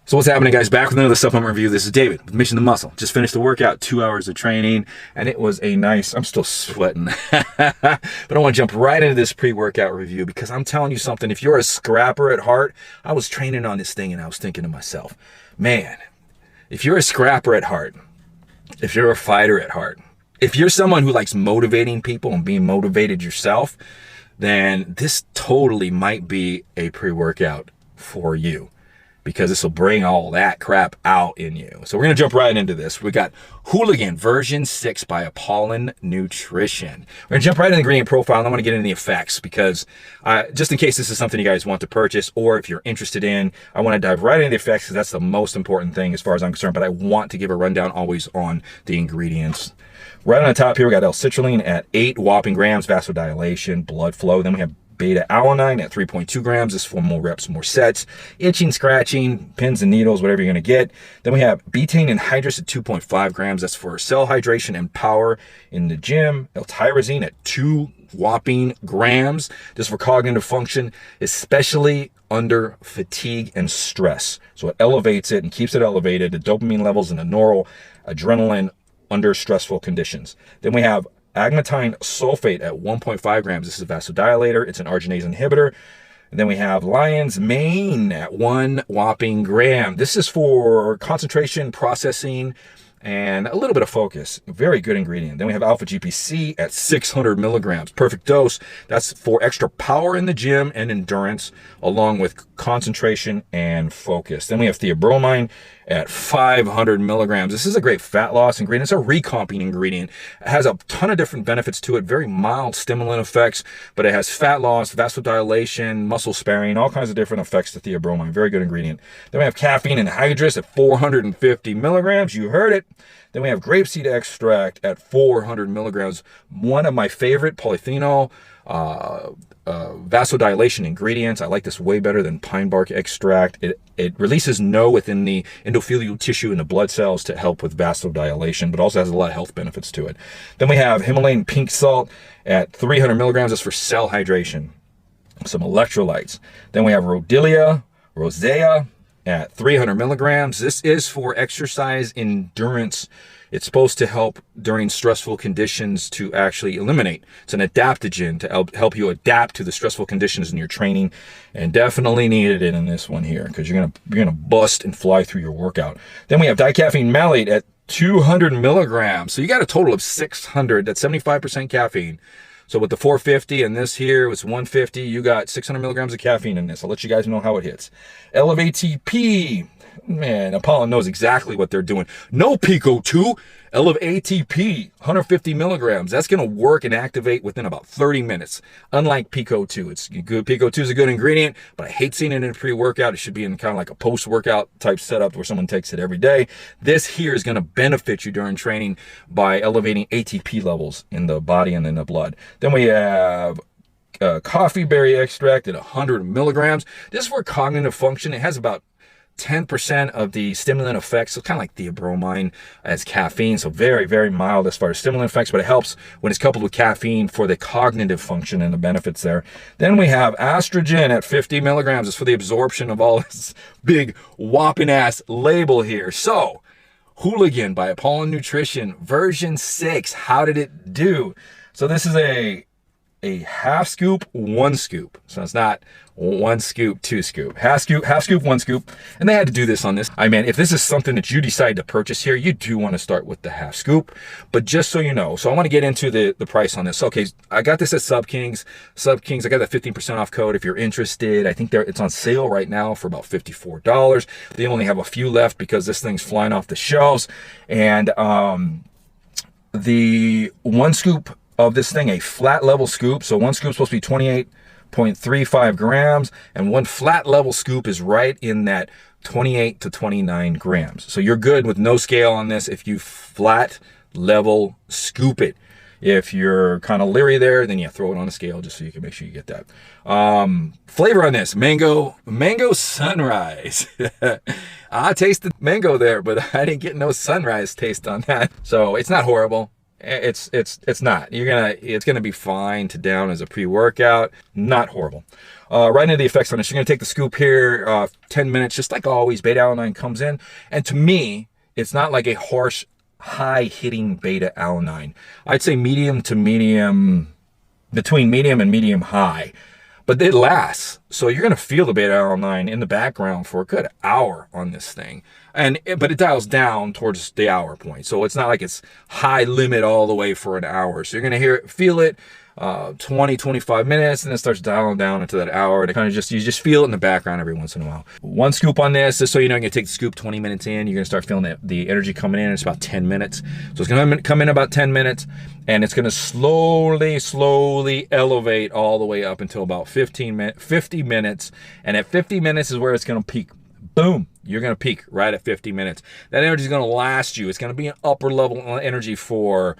So what's happening, guys? Back with another supplement review. This is David with Mission to Muscle. Just finished the workout, 2 hours of training, and it was a nice, I'm still sweating, but I want to jump right into this pre-workout review because I'm telling you something. If you're a scrapper at heart, I was training on this thing and I was thinking to myself, man, if you're a scrapper at heart, if you're a fighter at heart, if you're someone who likes motivating people and being motivated yourself, then this totally might be a pre-workout for you, because this will bring all that crap out in you. So we're going to jump right into this. We got Hooligan version 6 by Apollon Nutrition. We're going to jump right into the ingredient profile, and I'm going to get into the effects because just in case this is something you guys want to purchase or if you're interested in, I want to dive right into the effects because that's the most important thing as far as I'm concerned, but I want to give a rundown always on the ingredients. Right on the top here, we got L-citrulline at 8 whopping grams, vasodilation, blood flow. Then we have beta-alanine at 3.2 grams. This is for more reps, more sets. Itching, scratching, pins and needles, whatever you're going to get. Then we have betaine anhydrous at 2.5 grams. That's for cell hydration and power in the gym. L-tyrosine at 2 whopping grams. This is for cognitive function, especially under fatigue and stress. So it elevates it and keeps it elevated. The dopamine levels and the noradrenaline under stressful conditions. Then we have agmatine sulfate at 1.5 grams. This is a vasodilator. It's an arginase inhibitor. And then we have lion's mane at 1 whopping gram. This is for concentration, processing, and a little bit of focus. Very good ingredient. Then we have alpha GPC at 600 milligrams. Perfect dose. That's for extra power in the gym and endurance, along with concentration and focus. Then we have theobromine at 500 milligrams. This is a great fat loss ingredient. It's a recomping ingredient. It has a ton of different benefits to it, very mild stimulant effects, but it has fat loss, vasodilation, muscle sparing, all kinds of different effects to theobromine. Very good ingredient. Then we have caffeine anhydrous at 450 milligrams. You heard it. Then we have grapeseed extract at 400 milligrams. One of my favorite polyphenol vasodilation ingredients. I like this way better than pine bark extract. It releases NO within the endothelial tissue in the blood cells to help with vasodilation, but also has a lot of health benefits to it. Then we have Himalayan pink salt at 300 milligrams. That's for cell hydration. Some electrolytes. Then we have Rodelia Rosea at 300 milligrams. This is for exercise endurance. It's supposed to help during stressful conditions to actually eliminate. It's an adaptogen to help you adapt to the stressful conditions in your training, and definitely needed it in this one here because you're gonna bust and fly through your workout. Then we have dicaffeine malate at 200 milligrams. So you got a total of 600. That's 75% caffeine. So with the 450 and this here was 150, you got 600 milligrams of caffeine in this. I'll let you guys know how it hits. Elevate ATP. Man, Apollon knows exactly what they're doing. No Pico 2, Elevate ATP, 150 milligrams. That's going to work and activate within about 30 minutes. Unlike Pico 2, it's good. Pico 2 is a good ingredient, but I hate seeing it in a pre-workout. It should be in kind of like a post-workout type setup where someone takes it every day. This here is going to benefit you during training by elevating ATP levels in the body and in the blood. Then we have coffee berry extract at 100 milligrams. This is for cognitive function. It has about 10% of the stimulant effects, so kind of like theobromine as caffeine, so very, very mild as far as stimulant effects, but it helps when it's coupled with caffeine for the cognitive function and the benefits there. Then we have estrogen at 50 milligrams. It's for the absorption of all this big whopping ass label here. So Hooligan by Apollon Nutrition version 6. How did it do? So this is a half scoop, 1 scoop. So it's not 1 scoop, 2 scoop. Half scoop, 1 scoop. And they had to do this on this. I mean, if this is something that you decide to purchase here, you do want to start with the half scoop. But just so you know, so I want to get into the price on this. Okay, I got this at SubKings. SubKings, I got that 15% off code if you're interested. I think it's on sale right now for about $54. They only have a few left because this thing's flying off the shelves. And the 1 scoop of this thing, a flat level scoop. So 1 scoop is supposed to be 28.35 grams, and 1 flat level scoop is right in that 28 to 29 grams. So you're good with no scale on this if you flat level scoop it. If you're kind of leery there, then you throw it on a scale just so you can make sure you get that. Flavor on this, mango sunrise. I tasted mango there, but I didn't get no sunrise taste on that. So it's not horrible. It's not. It's gonna be fine to down as a pre-workout. Not horrible. Right into the effects on this. You're gonna take the scoop here, 10 minutes, just like always. Beta-alanine comes in, and to me, it's not like a harsh, high-hitting beta-alanine. I'd say medium to medium, between medium and medium high. But it lasts. So you're going to feel the beta-alanine in the background for a good hour on this thing. But it dials down towards the hour point. So it's not like it's high limit all the way for an hour. So you're going to feel it 20, 25 minutes, and then it starts dialing down into that hour. And you just feel it in the background every once in a while. One scoop on this, just so you know, you're going to take the scoop 20 minutes in. You're going to start feeling the energy coming in. It's about 10 minutes. So it's going to come in about 10 minutes. And it's going to slowly elevate all the way up until about 50 minutes. And at 50 minutes is where it's going to peak. Boom. You're going to peak right at 50 minutes. That energy is going to last you. It's going to be an upper level energy for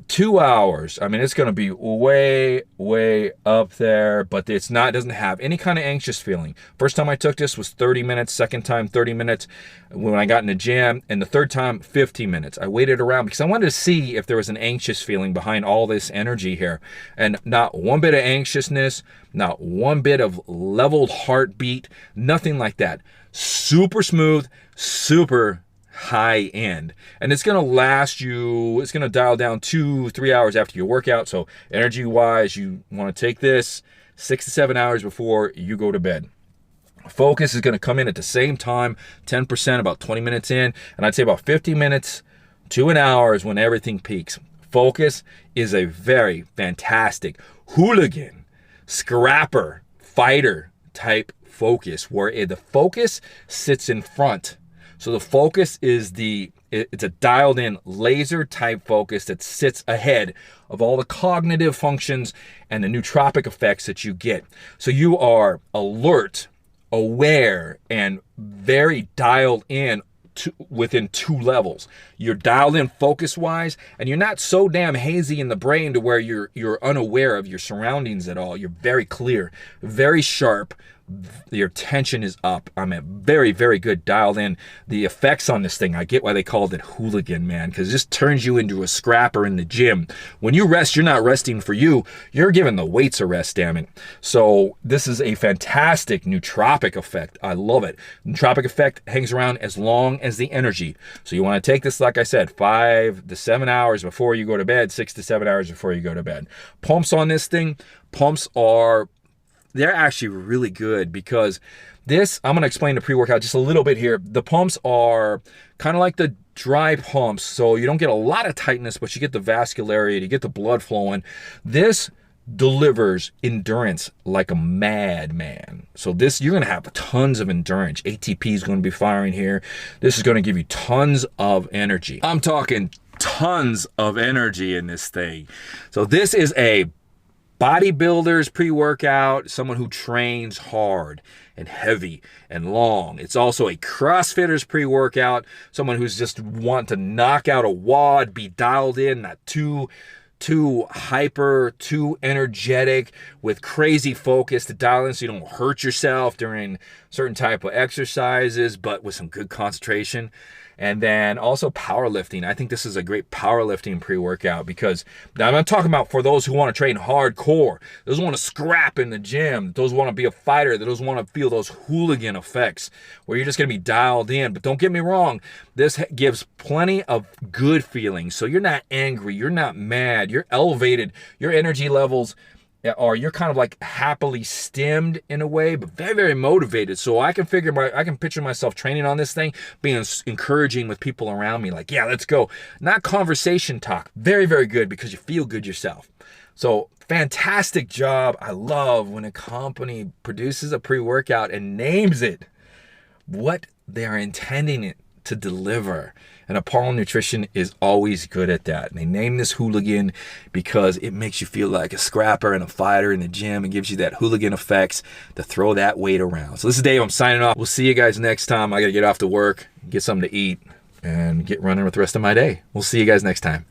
2 hours. I mean, it's going to be way up there, but it doesn't have any kind of anxious feeling. First time I took this was 30 minutes, second time 30 minutes when I got in the gym, and the third time 15 minutes. I waited around because I wanted to see if there was an anxious feeling behind all this energy here, and not one bit of anxiousness, not one bit of leveled heartbeat, nothing like that. Super smooth, super high end, and it's going to last you, it's going to dial down 2-3 hours after your workout. So energy wise, you want to take this 6 to 7 hours before you go to bed. Focus is going to come in at the same time, 10%, about 20 minutes in, and I'd say about 50 minutes to an hour is when everything peaks. Focus is a very fantastic hooligan, scrapper, fighter type focus, where the focus sits in front. So the focus is it's a dialed in laser type focus that sits ahead of all the cognitive functions and the nootropic effects that you get. So you are alert, aware, and very dialed in within 2 levels. You're dialed in focus wise, and you're not so damn hazy in the brain to where you're unaware of your surroundings at all. You're very clear, very sharp. Your tension is up. I'm at very good dialed in. The effects on this thing, I get why they called it hooligan, man, because it just turns you into a scrapper in the gym. When you rest, you're not resting for you. You're giving the weights a rest, damn it. So this is a fantastic nootropic effect. I love it. Nootropic effect hangs around as long as the energy. So you want to take this, like I said, 5 to 7 hours before you go to bed, 6 to 7 hours before you go to bed. Pumps on this thing, they're actually really good because I'm going to explain the pre-workout just a little bit here. The pumps are kind of like the dry pumps, so you don't get a lot of tightness, but you get the vascularity, you get the blood flowing. This delivers endurance like a madman. So you're going to have tons of endurance. ATP is going to be firing here. This is going to give you tons of energy. I'm talking tons of energy in this thing. So this is a bodybuilder's pre-workout, someone who trains hard and heavy and long. It's also a CrossFitter's pre-workout, someone who's just want to knock out a wad, be dialed in, not too hyper, too energetic, with crazy focus to dial in so you don't hurt yourself during certain type of exercises, but with some good concentration. And then also powerlifting. I think this is a great powerlifting pre-workout because I'm not talking about for those who want to train hardcore, those who want to scrap in the gym, those who want to be a fighter, those who want to feel those hooligan effects where you're just going to be dialed in. But don't get me wrong, this gives plenty of good feelings. So you're not angry, you're not mad, you're elevated, your energy levels you're kind of like happily stimmed in a way, but very motivated. So I can picture myself training on this thing, being encouraging with people around me, like, yeah, let's go. Not conversation talk. Very good because you feel good yourself. So fantastic job. I love when a company produces a pre-workout and names it what they're intending it to deliver. And Apollon Nutrition is always good at that. And they name this hooligan because it makes you feel like a scrapper and a fighter in the gym and gives you that hooligan effects to throw that weight around. So this is Dave. I'm signing off. We'll see you guys next time. I got to get off to work, get something to eat, and get running with the rest of my day. We'll see you guys next time.